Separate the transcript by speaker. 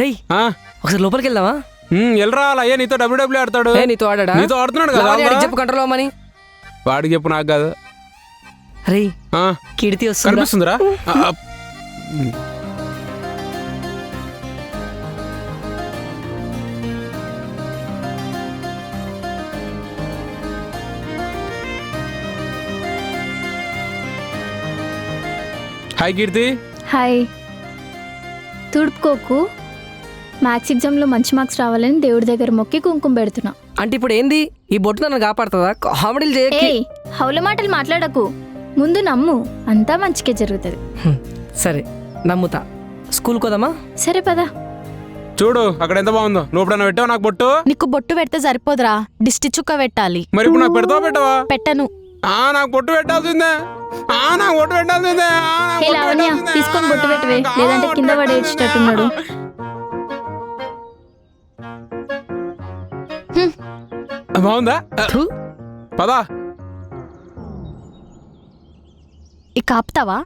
Speaker 1: రేయ్ ఒకసారి లోపలికి వెళ్దామా?
Speaker 2: వెళ్ళరా అయ్యా, నీతో డబ్ల్యూడబ్ల్యూ ఆడతాడు.
Speaker 1: నీతో ఆడాడా?
Speaker 2: నీతో ఆడుతున్నాడు కదా.
Speaker 1: చెప్పు కంట్రోల్ అవ్వమని.
Speaker 2: వాడికి చెప్పు, నాకు కాదు.
Speaker 1: రేయ్ కీర్తి వస్తుంది,
Speaker 2: కనిపిస్తుందిరా? హాయ్ కీర్తి.
Speaker 3: హాయ్. తుడుపుకోకు, మ్యాథ్స్ ఎగ్జామ్లో మంచి మార్క్స్ రావాలని దేవుడి దగ్గర మొక్కి కుంకుమ పెడుతున్నా.
Speaker 1: అంటే ఇప్పుడు ఏంది ఈ బొట్టు నన్ను కాపాడుతుందా? కామెడీలు చేయకి.
Speaker 3: హౌల మాటలు మాట్లాడకు, ముందు నమ్ము, అంతా మంచిగా జరుగుతుంది.
Speaker 1: సరే నమ్ముతా. స్కూల్కి పోదామా?
Speaker 3: సరే పదా.
Speaker 2: చూడు అక్కడ ఎంత బాగుందో. నువ్వు ఎప్పుడైనా పెట్టావా నాకు బొట్టు?
Speaker 4: నీకు బొట్టు పెడితే సరిపోదురా, దిష్టి చుక్క పెట్టాలి.
Speaker 2: మరి ఇప్పుడు నాకు పెడతావా పెట్టవా?
Speaker 4: పెట్టను.
Speaker 2: నాకు బొట్టు పెట్టాల్సిందే. నాకు బొట్టు పెట్టాల్సిందే.
Speaker 3: లావణ్య తీసుకొని బొట్టు పెట్టవే, లేదంటే కింద పడేసేటట్టున్నాడు.
Speaker 2: బాగుందా? పదా
Speaker 4: ఇక ఆపుతావా?